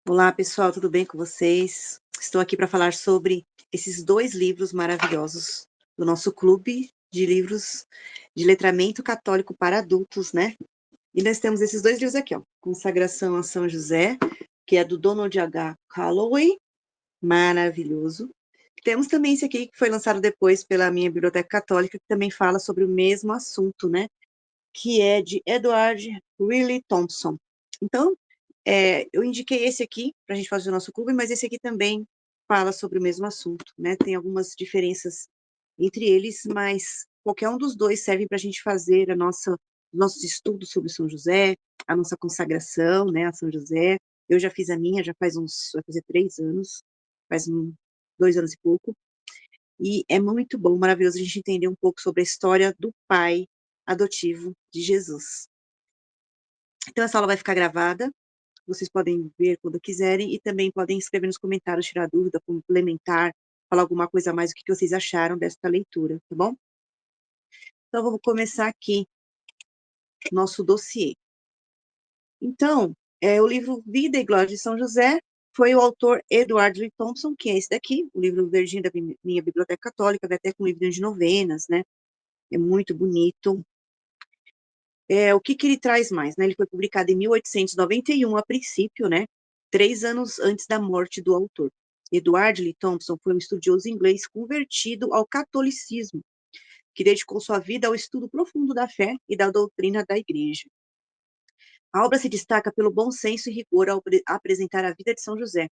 Olá, pessoal, tudo bem com vocês? Estou aqui para falar sobre esses 2 livros maravilhosos do nosso clube de livros de letramento católico para adultos, né. E nós temos esses 2 livros aqui, ó, Consagração a São José, que é do Donald H. Calloway, maravilhoso. Temos também esse aqui que foi lançado depois pela minha biblioteca católica, que também fala sobre o mesmo assunto, né, que é de Edward Riley Thompson. Então, eu indiquei esse aqui para a gente fazer o nosso clube, mas esse aqui também fala sobre o mesmo assunto, né? Tem algumas diferenças entre eles, mas qualquer um dos dois serve para a gente fazer nossos estudos sobre São José, a nossa consagração, né, a São José. Eu já fiz a minha, vai fazer 3 anos, faz 2 anos e pouco, e é muito bom, maravilhoso a gente entender um pouco sobre a história do pai adotivo de Jesus. Então essa aula vai ficar gravada, vocês podem ver quando quiserem e também podem escrever nos comentários, tirar dúvida, complementar, falar alguma coisa a mais, o que que vocês acharam desta leitura, tá bom? Então vamos começar aqui nosso dossiê. Então, o livro Vida e Glória de São José foi o autor Edward Lee Thompson, que é esse daqui, o livro verdinho da minha biblioteca católica, vai até com livro de novenas, né? É muito bonito. O que que ele traz mais, né? Ele foi publicado em 1891, a princípio, né? 3 anos antes da morte do autor. Edward Lee Thompson foi um estudioso inglês convertido ao catolicismo, que dedicou sua vida ao estudo profundo da fé e da doutrina da Igreja. A obra se destaca pelo bom senso e rigor ao apresentar a vida de São José,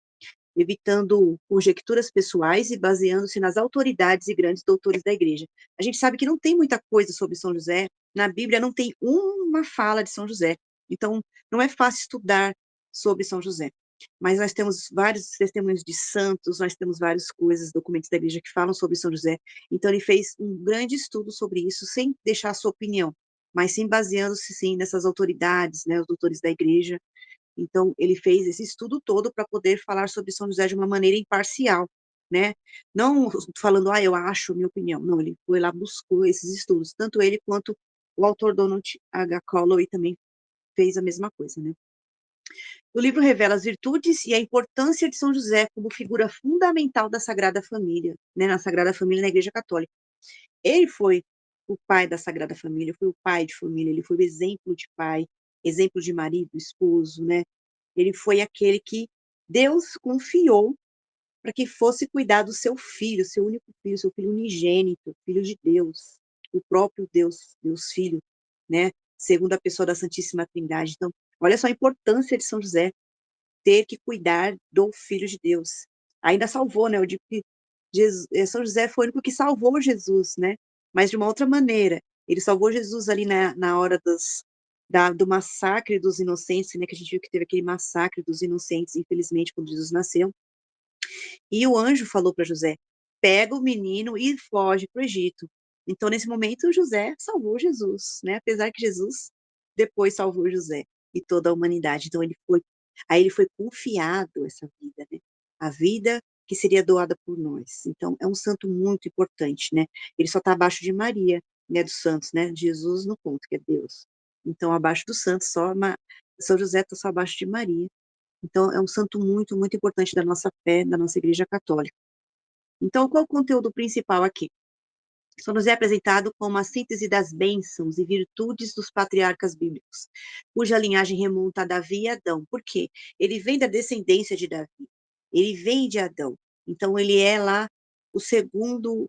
evitando conjecturas pessoais e baseando-se nas autoridades e grandes doutores da Igreja. A gente sabe que não tem muita coisa sobre São José, na Bíblia não tem uma fala de São José, então não é fácil estudar sobre São José. Mas nós temos vários testemunhos de santos, nós temos várias coisas, documentos da Igreja que falam sobre São José, então ele fez um grande estudo sobre isso, sem deixar a sua opinião, mas sim baseando-se, sim, nessas autoridades, né, os doutores da Igreja. Então, ele fez esse estudo todo para poder falar sobre São José de uma maneira imparcial, né? Não falando, eu acho, minha opinião. Não, ele foi lá, buscou esses estudos. Tanto ele quanto o autor Donald H. Calloway também fez a mesma coisa, né? O livro revela as virtudes e a importância de São José como figura fundamental da Sagrada Família, né? Na Sagrada Família na Igreja Católica. Ele foi o pai da Sagrada Família, foi o pai de família, ele foi o exemplo de pai, exemplo de marido, esposo, né? Ele foi aquele que Deus confiou para que fosse cuidar do seu filho, seu único filho, seu filho unigênito, filho de Deus, o próprio Deus, Deus Filho, né? Segunda pessoa da Santíssima Trindade. Então, olha só a importância de São José ter que cuidar do Filho de Deus. Ainda salvou, né? Eu digo que São José foi o único que salvou Jesus, né? Mas de uma outra maneira. Ele salvou Jesus ali na hora do massacre dos inocentes, né? Que a gente viu que teve aquele massacre dos inocentes, infelizmente, quando Jesus nasceu. E o anjo falou para José: pega o menino e foge para o Egito. Então, nesse momento, José salvou Jesus, né? Apesar que Jesus depois salvou José e toda a humanidade. Então, aí ele foi confiado essa vida, né? A vida que seria doada por nós. Então, é um santo muito importante, né? Ele só está abaixo de Maria, né? Dos santos, né? Jesus no ponto, que é Deus. Então, abaixo dos santos, São José está só abaixo de Maria. Então, é um santo muito, muito importante da nossa fé, da nossa Igreja Católica. Então, qual o conteúdo principal aqui? Só nos é apresentado como a síntese das bênçãos e virtudes dos patriarcas bíblicos, cuja linhagem remonta a Davi e Adão. Por quê? Ele vem da descendência de Davi, ele vem de Adão. Então, ele é lá o segundo,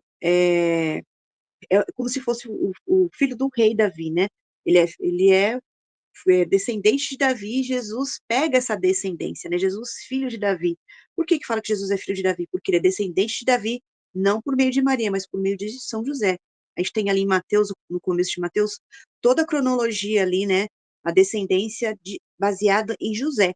como se fosse o filho do rei Davi, né? Ele é descendente de Davi, e Jesus pega essa descendência, né? Jesus, filho de Davi. Por que que fala que Jesus é filho de Davi? Porque ele é descendente de Davi, não por meio de Maria, mas por meio de São José. A gente tem ali em Mateus, no começo de Mateus, toda a cronologia ali, né? A descendência baseada em José.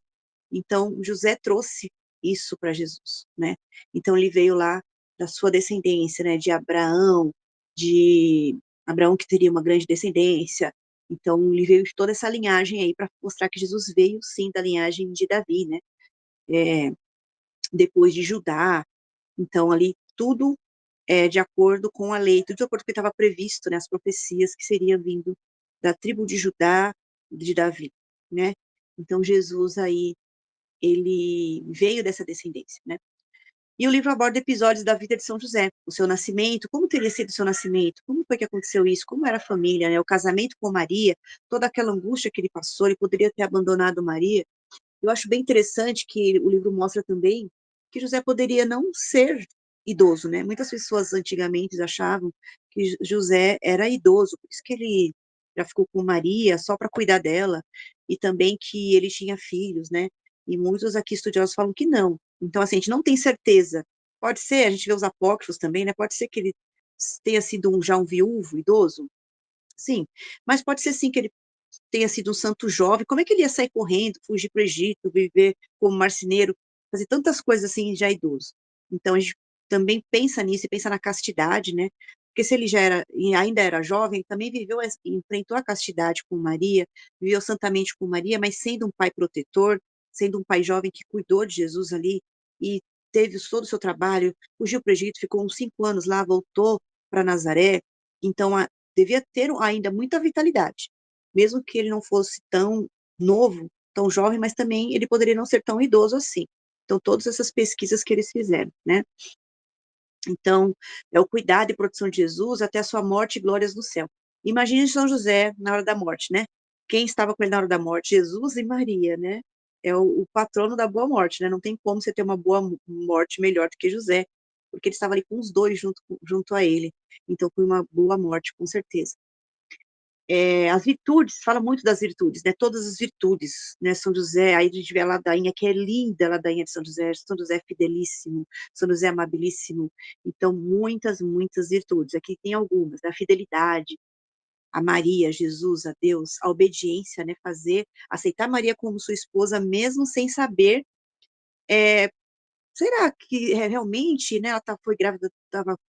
Então, José trouxe isso para Jesus, né? Então, ele veio lá da sua descendência, né? De Abraão que teria uma grande descendência. Então, ele veio de toda essa linhagem aí para mostrar que Jesus veio, sim, da linhagem de Davi, né? É, depois de Judá. Então, ali, tudo de acordo com a lei, tudo de acordo com o que estava previsto, né? As profecias que seriam vindo da tribo de Judá, de Davi, né? Então, Jesus aí ele veio dessa descendência, né? E o livro aborda episódios da vida de São José, o seu nascimento, como teria sido o seu nascimento, como foi que aconteceu isso, como era a família, né? O casamento com Maria, toda aquela angústia que ele passou, ele poderia ter abandonado Maria. Eu acho bem interessante que o livro mostra também que José poderia não ser idoso, né? Muitas pessoas antigamente achavam que José era idoso, por isso que ele já ficou com Maria só para cuidar dela, e também que ele tinha filhos, né? E muitos aqui estudiosos falam que não. Então, assim, a gente não tem certeza. Pode ser, a gente vê os apócrifos também, né? Pode ser que ele tenha sido já um viúvo, idoso, sim, mas pode ser sim que ele tenha sido um santo jovem. Como é que ele ia sair correndo, fugir para o Egito, viver como marceneiro, fazer tantas coisas assim já idoso? Então a gente também pensa nisso e pensa na castidade, né? Porque se ele já era e ainda era jovem, ele também viveu, enfrentou a castidade com Maria, viveu santamente com Maria, mas sendo um pai protetor, sendo um pai jovem que cuidou de Jesus ali e teve todo o seu trabalho, fugiu para o Egito, ficou uns 5 anos lá, voltou para Nazaré. Então devia ter ainda muita vitalidade, mesmo que ele não fosse tão novo, tão jovem, mas também ele poderia não ser tão idoso assim. Então, todas essas pesquisas que eles fizeram, né? Então, é o cuidado e proteção de Jesus até a sua morte e glórias no céu. Imagine São José na hora da morte, né? Quem estava com ele na hora da morte? Jesus e Maria, né? É o patrono da boa morte, né? Não tem como você ter uma boa morte melhor do que José, porque ele estava ali com os dois junto a ele. Então, foi uma boa morte, com certeza. As virtudes, fala muito das virtudes, né? Todas as virtudes, né? São José, aí a gente vê a ladainha, que é linda a ladainha de São José é fidelíssimo, São José é amabilíssimo. Então, muitas, muitas virtudes. Aqui tem algumas, né? A fidelidade, a Maria, Jesus, a Deus, a obediência, né? Aceitar Maria como sua esposa, mesmo sem saber, é, será que realmente, né, ela foi grávida,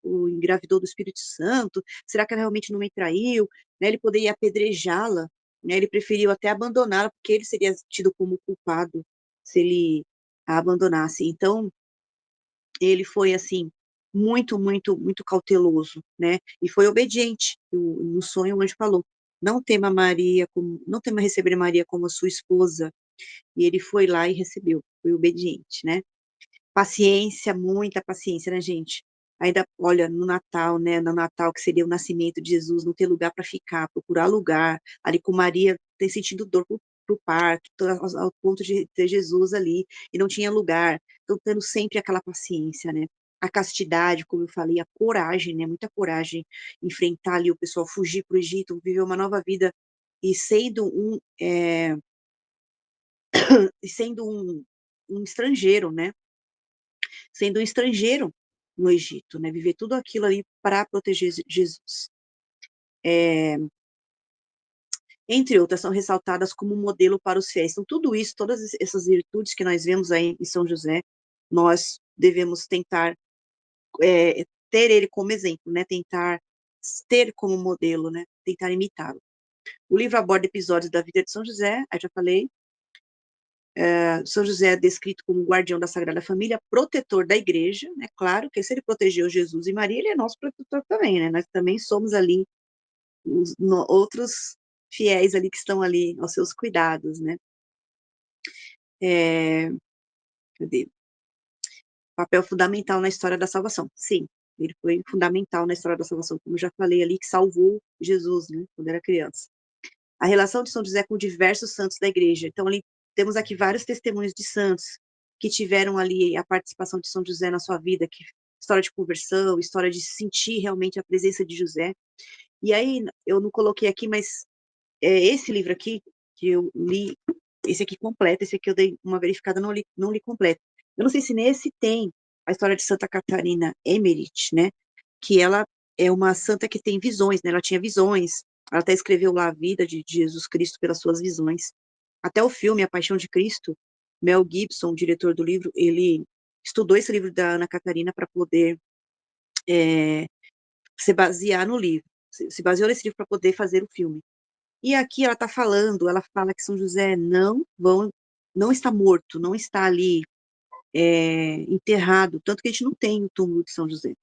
engravidou do Espírito Santo? Será que ela realmente não me traiu? Né, ele poderia apedrejá-la, né, ele preferiu até abandoná-la, porque ele seria tido como culpado se ele a abandonasse. Então, ele foi, assim, muito, muito, muito cauteloso, né, e foi obediente. No sonho, o anjo falou, não tema receber Maria como sua esposa, e ele foi lá e recebeu, foi obediente, né. Paciência, muita paciência, né, gente? Ainda, olha, no Natal, né? No Natal, que seria o nascimento de Jesus, não ter lugar para ficar, procurar lugar, ali com Maria, ter sentido dor pro parto, ao ponto de ter Jesus ali, e não tinha lugar. Então, tendo sempre aquela paciência, né? A castidade, como eu falei, a coragem, né? Muita coragem, enfrentar ali o pessoal, fugir para o Egito, viver uma nova vida, e sendo um estrangeiro, né? Sendo um estrangeiro no Egito, né? Viver tudo aquilo ali para proteger Jesus. Entre outras, são ressaltadas como modelo para os fiéis. Então, tudo isso, todas essas virtudes que nós vemos aí em São José, nós devemos tentar ter ele como exemplo, né? Tentar ter como modelo, né? Tentar imitá-lo. O livro aborda episódios da vida de São José, aí já falei. São José é descrito como guardião da Sagrada Família, protetor da igreja, né? Claro que se ele protegeu Jesus e Maria, ele é nosso protetor também, né? Nós também somos ali outros fiéis ali que estão ali aos seus cuidados, né? É, cadê? Papel fundamental na história da salvação. Sim, ele foi fundamental na história da salvação, como eu já falei ali, que salvou Jesus, né? Quando era criança. A relação de São José com diversos santos da igreja. Então, ali temos aqui vários testemunhos de santos que tiveram ali a participação de São José na sua vida, história de conversão, história de sentir realmente a presença de José. E aí, eu não coloquei aqui, mas esse livro aqui, que eu li, esse aqui completo, esse aqui eu dei uma verificada, não li completo. Eu não sei se nesse tem a história de Santa Catarina Emmerich, né? Que ela é uma santa que tem visões, né? Ela tinha visões, ela até escreveu lá a vida de Jesus Cristo pelas suas visões. Até o filme A Paixão de Cristo, Mel Gibson, o diretor do livro, ele estudou esse livro da Ana Catarina para poder se basear no livro, se baseou nesse livro para poder fazer o filme. E aqui ela fala que São José não está morto, não está ali enterrado, tanto que a gente não tem o túmulo de São José.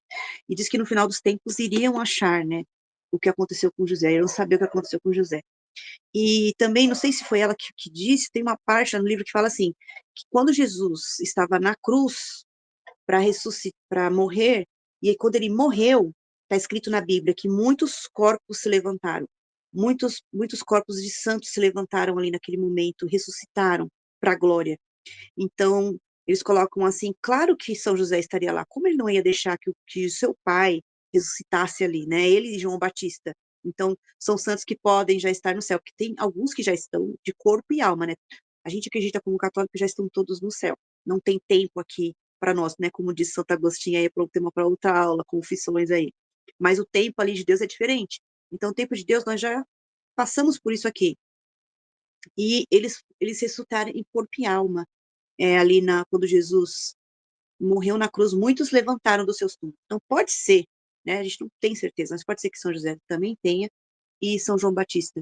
E diz que no final dos tempos iriam achar, né, o que aconteceu com José, iriam saber o que aconteceu com José. E também, não sei se foi ela que disse, tem uma parte no livro que fala assim, que quando Jesus estava na cruz para ressuscitar, para morrer, e aí, quando ele morreu, está escrito na Bíblia que muitos corpos se levantaram, muitos corpos de santos se levantaram ali naquele momento, ressuscitaram para a glória. Então, eles colocam assim, claro que São José estaria lá, como ele não ia deixar que o seu pai ressuscitasse ali, né? Ele e João Batista. Então, são santos que podem já estar no céu, porque tem alguns que já estão de corpo e alma, né? A gente acredita como católico que já estão todos no céu. Não tem tempo aqui para nós, né? Como disse Santo Agostinho aí, para um tema para outra aula, confissões aí. Mas o tempo ali de Deus é diferente. Então, o tempo de Deus, nós já passamos por isso aqui. E eles ressuscitaram em corpo e alma. Ali quando Jesus morreu na cruz, muitos levantaram dos seus túmulos. Então, pode ser, né? A gente não tem certeza, mas pode ser que São José também tenha, e São João Batista.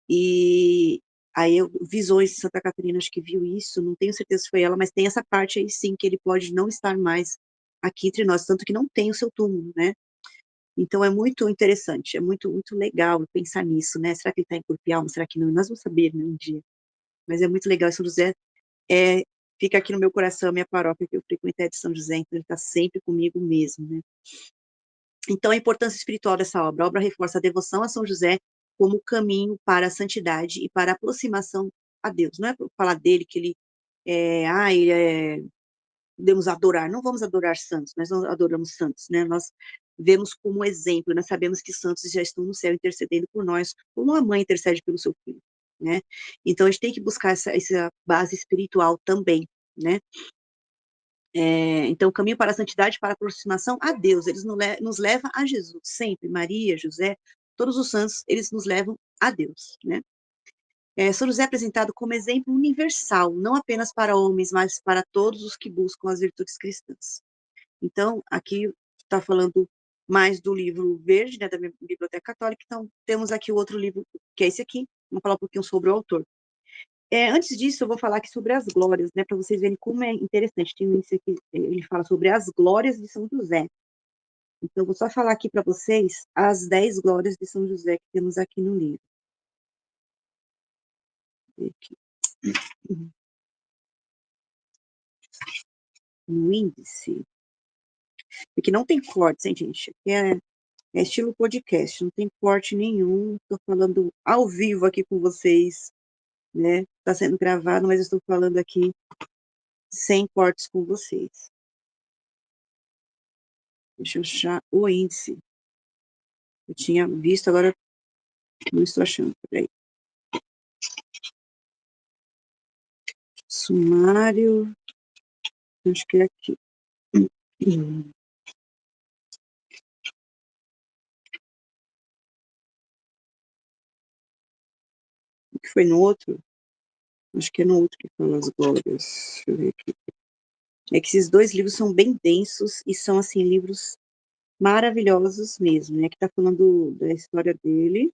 E aí, visões de Santa Catarina, acho que viu isso, não tenho certeza se foi ela, mas tem essa parte aí, sim, que ele pode não estar mais aqui entre nós, tanto que não tem o seu túmulo, né? Então, é muito interessante, é muito, muito legal pensar nisso, né? Será que ele está em corpo e alma? Será que não? Nós vamos saber, né, um dia. Mas é muito legal, São José é, fica aqui no meu coração, a minha paróquia, que eu frequento é de São José, então ele está sempre comigo mesmo, né? Então, a importância espiritual dessa obra. A obra reforça a devoção a São José como caminho para a santidade e para a aproximação a Deus. Não é para falar dele que devemos adorar. Não vamos adorar santos, nós não adoramos santos, né? Nós vemos como exemplo, nós sabemos que santos já estão no céu intercedendo por nós, como uma mãe intercede pelo seu filho, né? Então, a gente tem que buscar essa base espiritual também, né? Então, o caminho para a santidade, para a aproximação a Deus, eles nos levam a Jesus, sempre. Maria, José, todos os santos, eles nos levam a Deus, né? São José é apresentado como exemplo universal, não apenas para homens, mas para todos os que buscam as virtudes cristãs. Então, aqui está falando mais do livro verde, né, da Biblioteca Católica, então temos aqui o outro livro, que é esse aqui, vamos falar um pouquinho sobre o autor. Antes disso, eu vou falar aqui sobre as glórias, né, para vocês verem como é interessante. Tem isso aqui, ele fala sobre as glórias de São José. Então, vou só falar aqui para vocês as 10 glórias de São José que temos aqui no livro. Aqui. No índice. Porque não tem cortes, hein, gente? Aqui é estilo podcast, não tem corte nenhum. Estou falando ao vivo aqui com vocês, né? Está sendo gravado, mas eu estou falando aqui sem cortes com vocês. Deixa eu achar o índice. Eu tinha visto, agora não estou achando. Peraí. Sumário. Acho que é aqui. O que foi no outro? Acho que é no outro que fala as glórias. Deixa eu ver aqui. É que esses dois livros são bem densos e são, assim, livros maravilhosos mesmo, né? Que tá falando da história dele.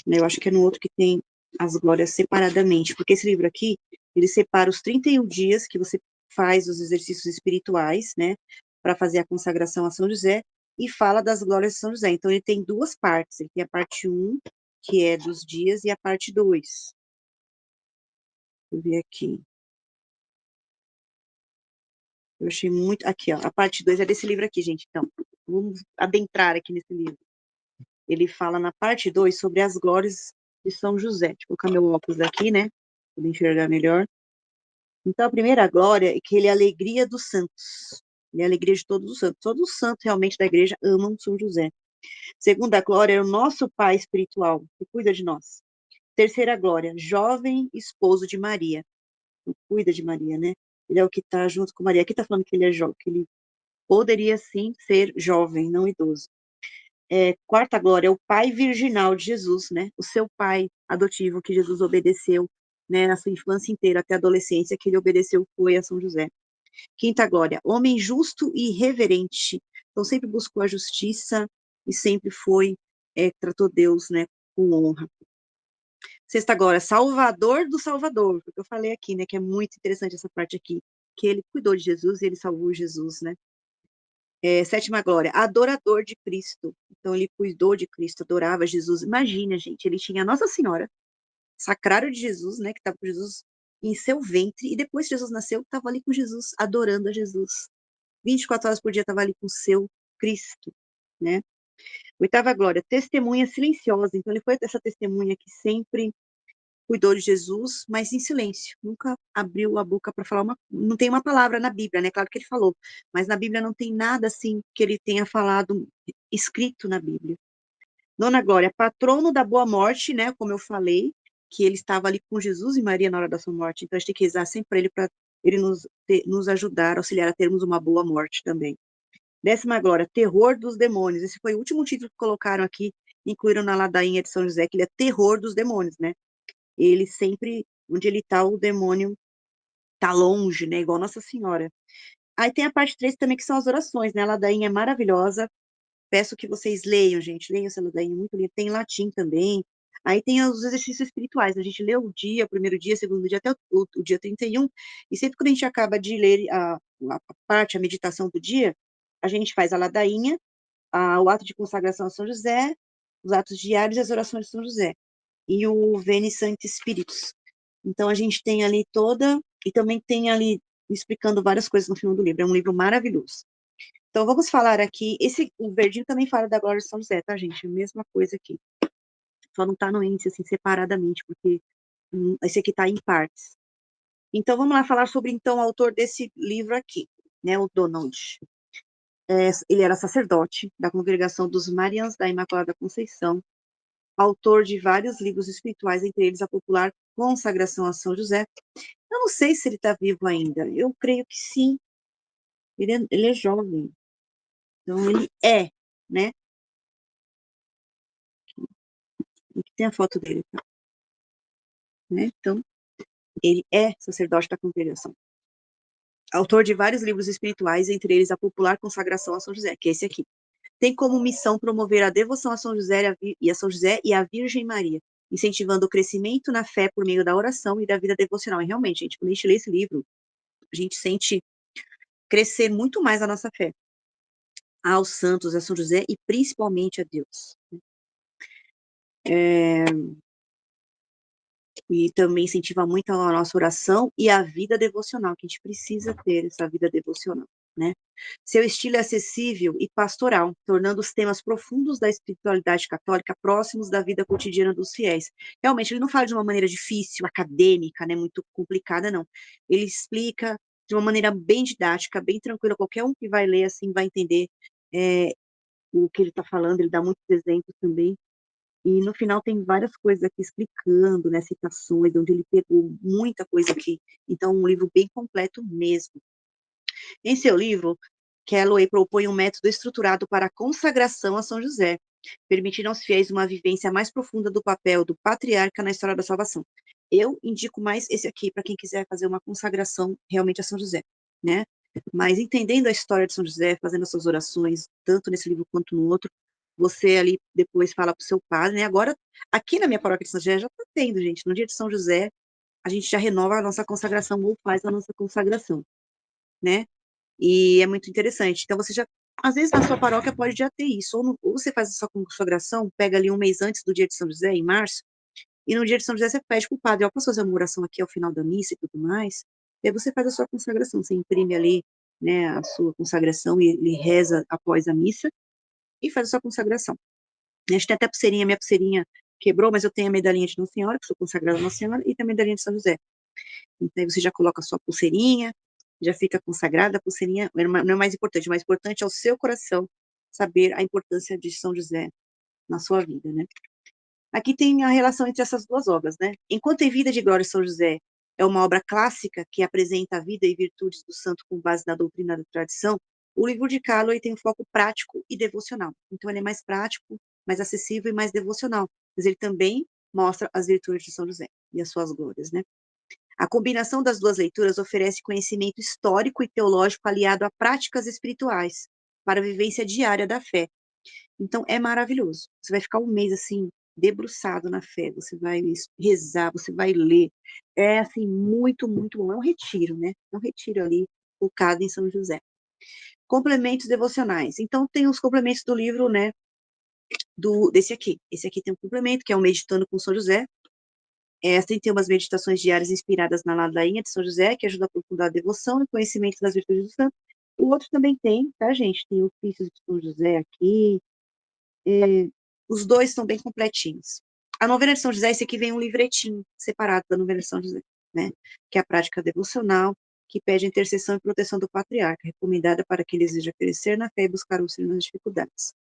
Né? Eu acho que é no outro que tem as glórias separadamente, porque esse livro aqui, ele separa os 31 dias que você faz os exercícios espirituais, né? Para fazer a consagração a São José, e fala das glórias de São José. Então, ele tem duas partes. Ele tem a parte 1, que é dos dias, e a parte 2. Deixa eu ver aqui. Eu achei muito. Aqui, ó. A parte 2 é desse livro aqui, gente. Então, vamos adentrar aqui nesse livro. Ele fala na parte 2 sobre as glórias de São José. Deixa eu colocar meu óculos aqui, né? Para enxergar melhor. Então, a primeira glória é que ele é a alegria dos santos. Ele é a alegria de todos os santos. Todos os santos realmente da igreja amam São José. Segunda glória é o nosso Pai espiritual, que cuida de nós. Terceira glória, jovem esposo de Maria. Que cuida de Maria, né? Ele é o que está junto com Maria. Aqui está falando que ele é jovem, que ele poderia sim ser jovem, não idoso. Quarta glória é o pai virginal de Jesus, né? O seu pai adotivo que Jesus obedeceu, né, na sua infância inteira até a adolescência, que ele obedeceu foi a São José. Quinta glória, homem justo e reverente. Então sempre buscou a justiça e sempre tratou Deus, né, com honra. Sexta glória, salvador do Salvador, porque eu falei aqui, né, que é muito interessante essa parte aqui, que ele cuidou de Jesus e ele salvou Jesus, né? Sétima glória, adorador de Cristo. Então, ele cuidou de Cristo, adorava Jesus. Imagina, gente, ele tinha Nossa Senhora, sacrário de Jesus, né, que estava com Jesus em seu ventre, e depois que Jesus nasceu, estava ali com Jesus, adorando a Jesus. 24 horas por dia estava ali com o seu Cristo, né? Oitava glória, testemunha silenciosa. Então, ele foi essa testemunha que sempre cuidou de Jesus, mas em silêncio. Nunca abriu a boca para falar uma. Não tem uma palavra na Bíblia, né? Claro que ele falou, mas na Bíblia não tem nada assim que ele tenha falado escrito na Bíblia. Nona glória, patrono da boa morte, né? Como eu falei, que ele estava ali com Jesus e Maria na hora da sua morte. Então a gente tem que rezar sempre para ele, ele nos ajudar, auxiliar a termos uma boa morte também. Décima glória, terror dos demônios. Esse foi o último título que colocaram aqui, incluíram na ladainha de São José, que ele é terror dos demônios, né? Ele sempre, onde ele está, o demônio está longe, né? Igual Nossa Senhora. Aí tem a parte 3 também, que são as orações, né? A ladainha é maravilhosa. Peço que vocês leiam, gente. Leiam essa ladainha, é muito linda. Tem em latim também. Aí tem os exercícios espirituais, né? A gente lê o dia, o primeiro dia, o segundo dia, até o dia 31. E sempre quando a gente acaba de ler a parte, a meditação do dia, a gente faz a ladainha, o ato de consagração a São José, os atos diários e as orações de São José. E o Veni Sancti Spiritus. Então, a gente tem ali toda, e também tem ali explicando várias coisas no final do livro. É um livro maravilhoso. Então, vamos falar aqui. O verdinho também fala da Glória de São José, tá, gente? Mesma coisa aqui. Só não tá no índice, assim, separadamente, porque esse aqui tá em partes. Então, vamos lá falar sobre, então, o autor desse livro aqui, né? O Donald. Ele era sacerdote da congregação dos Marianos da Imaculada Conceição, autor de vários livros espirituais, entre eles a popular Consagração a São José. Eu não sei se ele está vivo ainda. Eu creio que sim. Ele é jovem. Então, ele é, né? Aqui tem a foto dele, tá? Né? Então, ele é sacerdote da congregação. Autor de vários livros espirituais, entre eles a popular Consagração a São José, que é esse aqui. Tem como missão promover a devoção a São José e a São José e a Virgem Maria, incentivando o crescimento na fé por meio da oração e da vida devocional. E realmente, gente, quando a gente lê esse livro, a gente sente crescer muito mais a nossa fé aos santos, a São José e principalmente a Deus. E também incentiva muito a nossa oração e a vida devocional, que a gente precisa ter essa vida devocional, né? Seu estilo é acessível e pastoral, tornando os temas profundos da espiritualidade católica próximos da vida cotidiana dos fiéis. Realmente, ele não fala de uma maneira difícil, acadêmica, né, muito complicada, não. Ele explica de uma maneira bem didática, bem tranquila, qualquer um que vai ler, assim, vai entender o que ele está falando, ele dá muitos exemplos também. E no final tem várias coisas aqui explicando, né, citações, onde ele pegou muita coisa aqui. Então, um livro bem completo mesmo. Em seu livro, Calloway propõe um método estruturado para a consagração a São José, permitindo aos fiéis uma vivência mais profunda do papel do patriarca na história da salvação. Eu indico mais esse aqui para quem quiser fazer uma consagração realmente a São José, né? Mas entendendo a história de São José, fazendo as suas orações, tanto nesse livro quanto no outro, você ali depois fala para o seu padre, né? Agora, aqui na minha paróquia de São José já está tendo, gente. No dia de São José, a gente já renova a nossa consagração ou faz a nossa consagração, né? E é muito interessante. Então, você já, às vezes, na sua paróquia pode já ter isso. Ou você faz a sua consagração, pega ali um mês antes do dia de São José, em março, e no dia de São José você pede para o padre, ó, posso fazer uma oração aqui ao final da missa e tudo mais? E aí você faz a sua consagração, você imprime ali, né, a sua consagração e ele reza após a missa e faz a sua consagração. A gente tem até pulseirinha, minha pulseirinha quebrou, mas eu tenho a medalhinha de Nossa Senhora, que sou consagrada a Nossa Senhora, e tem a medalhinha de São José. Então, aí você já coloca a sua pulseirinha, já fica consagrada, a pulseirinha não é mais importante, o mais importante é o seu coração saber a importância de São José na sua vida, né? Aqui tem a relação entre essas duas obras, né? Enquanto em Vida de Glória São José é uma obra clássica que apresenta a vida e virtudes do santo com base na doutrina da tradição, o livro de Calloway tem um foco prático e devocional. Então ele é mais prático, mais acessível e mais devocional, mas ele também mostra as virtudes de São José e as suas glórias, né? A combinação das duas leituras oferece conhecimento histórico e teológico aliado a práticas espirituais para a vivência diária da fé. Então, é maravilhoso. Você vai ficar um mês assim, debruçado na fé, você vai rezar, você vai ler. É assim, muito, muito bom. É um retiro, né? É um retiro ali, focado em São José. Complementos devocionais. Então, tem os complementos do livro, né, desse aqui. Esse aqui tem um complemento, que é o Meditando com São José. Tem umas meditações diárias inspiradas na ladainha de São José, que ajuda a aprofundar a devoção e conhecimento das virtudes do santo. O outro também tem, tá, gente? Tem o ofício de São José aqui. Os dois estão bem completinhos. A novena de São José, esse aqui vem um livretinho separado da novena de São José, né? Que é a prática devocional, que pede a intercessão e proteção do patriarca, recomendada para quem deseja crescer na fé e buscar o auxílio nas dificuldades.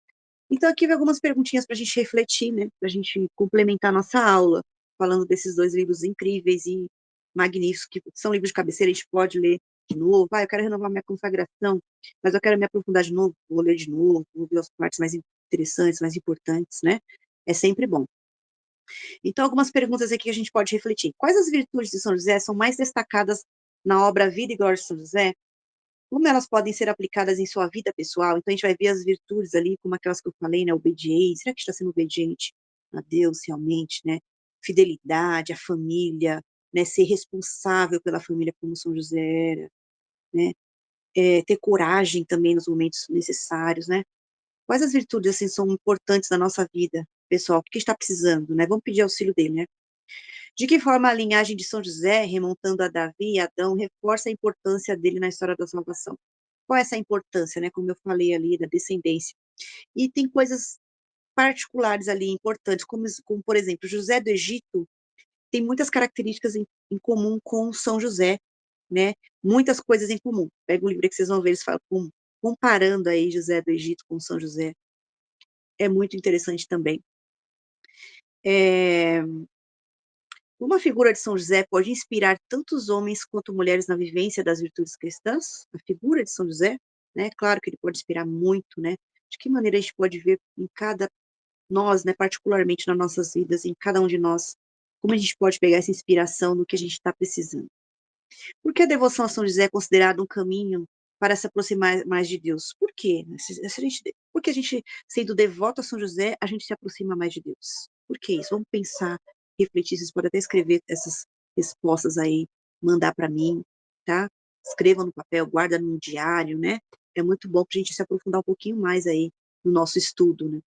Então, aqui vem algumas perguntinhas para a gente refletir, né? Para a gente complementar a nossa aula, falando desses dois livros incríveis e magníficos, que são livros de cabeceira, a gente pode ler de novo. Eu quero renovar minha consagração, mas eu quero me aprofundar de novo, vou ler de novo, vou ver as partes mais interessantes, mais importantes, né? É sempre bom. Então, algumas perguntas aqui que a gente pode refletir. Quais as virtudes de São José são mais destacadas na obra Vida e Glória de São José? Como elas podem ser aplicadas em sua vida pessoal? Então, a gente vai ver as virtudes ali, como aquelas que eu falei, né? Obediência. Será que está sendo obediente a Deus realmente, né? Fidelidade, à família, né? Ser responsável pela família como São José era, né? Ter coragem também nos momentos necessários, né? Quais as virtudes, assim, são importantes na nossa vida pessoal? O que está precisando, né? Vamos pedir auxílio dele, né? De que forma a linhagem de São José, remontando a Davi e Adão, reforça a importância dele na história da salvação? Qual é essa importância, né? Como eu falei ali, da descendência. E tem coisas particulares ali, importantes, como por exemplo, José do Egito tem muitas características em comum com São José, né? Muitas coisas em comum. Pega um livro que vocês vão ver, eles falam, comparando aí José do Egito com São José. É muito interessante também. Uma figura de São José pode inspirar tantos homens quanto mulheres na vivência das virtudes cristãs? A figura de São José, né? Claro que ele pode inspirar muito, né? De que maneira a gente pode ver em cada nós, né, particularmente nas nossas vidas, em cada um de nós, como a gente pode pegar essa inspiração no que a gente está precisando. Por que a devoção a São José é considerada um caminho para se aproximar mais de Deus? Por quê? Porque a gente, sendo devoto a São José, a gente se aproxima mais de Deus. Por que isso? Vamos pensar, refletir. Vocês podem até escrever essas respostas aí, mandar para mim, tá? Escreva no papel, guarda num diário, né? É muito bom para a gente se aprofundar um pouquinho mais aí no nosso estudo, né?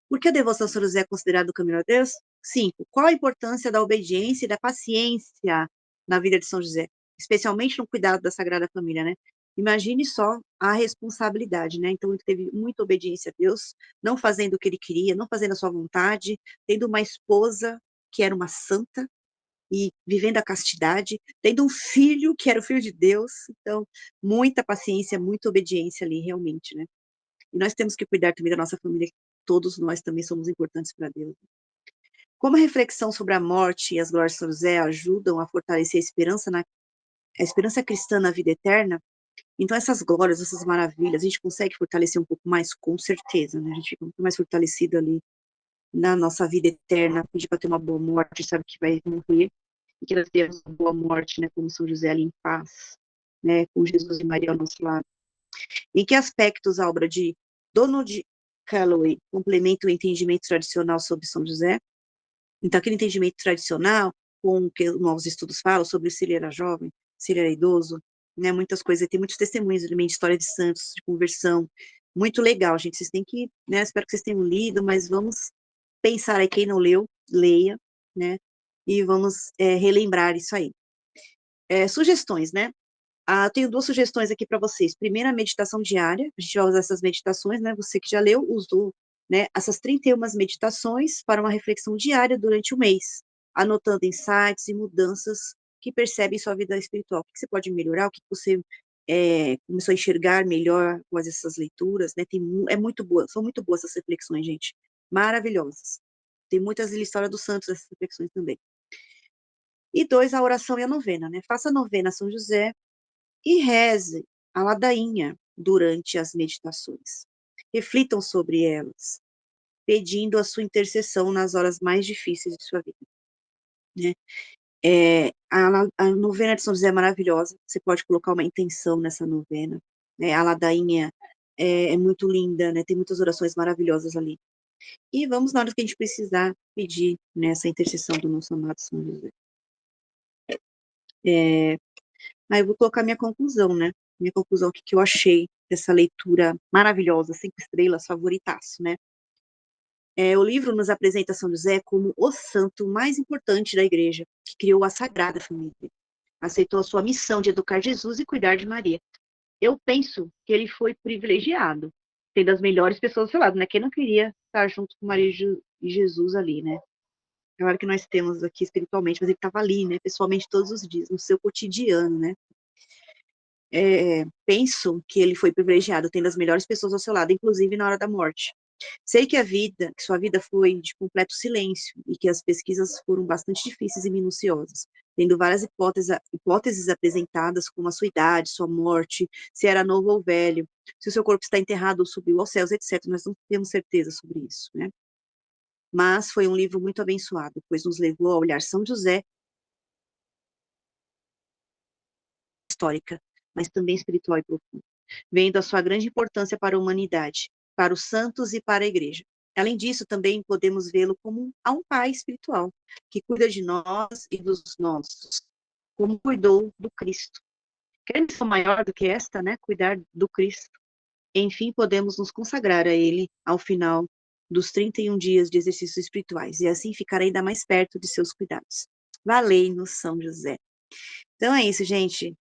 Por que a devoção a São José é considerada o caminho a Deus? 5. Qual a importância da obediência e da paciência na vida de São José? Especialmente no cuidado da Sagrada Família, né? Imagine só a responsabilidade, né? Então, ele teve muita obediência a Deus, não fazendo o que ele queria, não fazendo a sua vontade, tendo uma esposa que era uma santa e vivendo a castidade, tendo um filho que era o filho de Deus. Então, muita paciência, muita obediência ali, realmente, né? E nós temos que cuidar também da nossa família, todos nós também somos importantes para Deus. Como a reflexão sobre a morte e as glórias de São José ajudam a fortalecer a esperança cristã na vida eterna, então essas glórias, essas maravilhas, a gente consegue fortalecer um pouco mais, com certeza, né? A gente fica muito mais fortalecido ali na nossa vida eterna, pedir para ter uma boa morte, sabe que vai morrer, e que nós tenhamos uma boa morte, né? Como São José ali em paz, né? Com Jesus e Maria ao nosso lado. Em que aspectos a obra de Donald Calloway complementa o entendimento tradicional sobre São José? Então, aquele entendimento tradicional, com o que os novos estudos falam sobre se ele era jovem, se ele era idoso, né, muitas coisas, tem muitos testemunhos também de história de santos, de conversão, muito legal, gente, vocês têm que, né, espero que vocês tenham lido, mas vamos pensar aí, quem não leu, leia, né, e vamos relembrar isso aí. Sugestões, né, tenho duas sugestões aqui para vocês. Primeiro, a meditação diária. A gente vai usar essas meditações, né? Você que já leu, usou, né? Essas 31 meditações para uma reflexão diária durante o mês, anotando insights e mudanças que percebe em sua vida espiritual. O que você pode melhorar? O que você começou a enxergar melhor com essas leituras, né? Muito boa, são muito boas essas reflexões, gente. Maravilhosas. Tem muitas histórias dos santos, essas reflexões também. E 2, a oração e a novena, né? Faça a novena a São José, e reze a ladainha durante as meditações. Reflitam sobre elas, pedindo a sua intercessão nas horas mais difíceis de sua vida. Né? A novena de São José é maravilhosa, você pode colocar uma intenção nessa novena. Né? A ladainha é muito linda, né? Tem muitas orações maravilhosas ali. E vamos, na hora que a gente precisar, pedir nessa intercessão do nosso amado São José. Aí eu vou colocar minha conclusão, né? Minha conclusão, o que eu achei dessa leitura maravilhosa, 5 estrelas, favoritaço, né? O livro nos apresenta São José como o santo mais importante da igreja, que criou a Sagrada Família. Aceitou a sua missão de educar Jesus e cuidar de Maria. Eu penso que ele foi privilegiado, tendo as melhores pessoas ao seu lado, né? Quem não queria estar junto com Maria e Jesus ali, né? Claro que nós temos aqui espiritualmente, mas ele estava ali, né? Pessoalmente todos os dias, no seu cotidiano, né? Penso que ele foi privilegiado, tendo as melhores pessoas ao seu lado, inclusive na hora da morte. Sei que que sua vida foi de completo silêncio e que as pesquisas foram bastante difíceis e minuciosas, tendo várias hipóteses apresentadas, como a sua idade, sua morte, se era novo ou velho, se o seu corpo está enterrado ou subiu aos céus, etc. Nós não temos certeza sobre isso, né? Mas foi um livro muito abençoado, pois nos levou a olhar São José histórica, mas também espiritual e profunda, vendo a sua grande importância para a humanidade, para os santos e para a igreja. Além disso, também podemos vê-lo como um pai espiritual, que cuida de nós e dos nossos, como cuidou do Cristo. Quer missão maior do que esta, né? Cuidar do Cristo. Enfim, podemos nos consagrar a Ele ao final dos 31 dias de exercícios espirituais, e assim ficar ainda mais perto de seus cuidados. Valei-nos, São José. Então é isso, gente.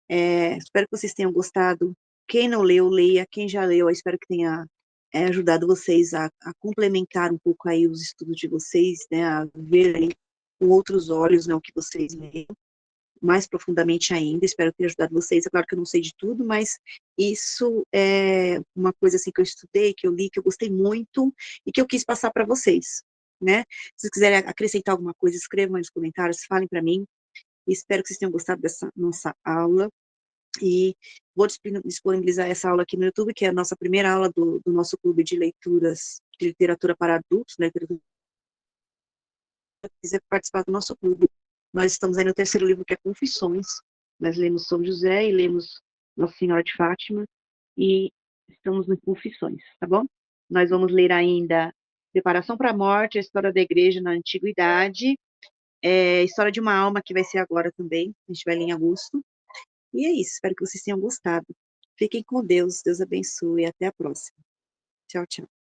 Espero que vocês tenham gostado. Quem não leu, leia. Quem já leu, eu espero que tenha ajudado vocês a complementar um pouco aí os estudos de vocês, né, a verem com outros olhos, né, o que vocês leem, mais profundamente ainda. Espero ter ajudado vocês. É claro que eu não sei de tudo, mas isso é uma coisa assim que eu estudei, que eu li, que eu gostei muito e que eu quis passar para vocês, né? Se vocês quiserem acrescentar alguma coisa, escrevam aí nos comentários, falem para mim. Espero que vocês tenham gostado dessa nossa aula. E vou disponibilizar essa aula aqui no YouTube, que é a nossa primeira aula do nosso clube de leituras de literatura para adultos, né? Se quiser participar do nosso clube, nós estamos aí no terceiro livro, que é Confissões. Nós lemos São José e lemos Nossa Senhora de Fátima, e estamos no Confissões, tá bom? Nós vamos ler ainda Preparação para a Morte, a História da Igreja na Antiguidade, História de uma Alma, que vai ser agora também, a gente vai ler em agosto. E é isso, espero que vocês tenham gostado. Fiquem com Deus, Deus abençoe e até a próxima. Tchau, tchau.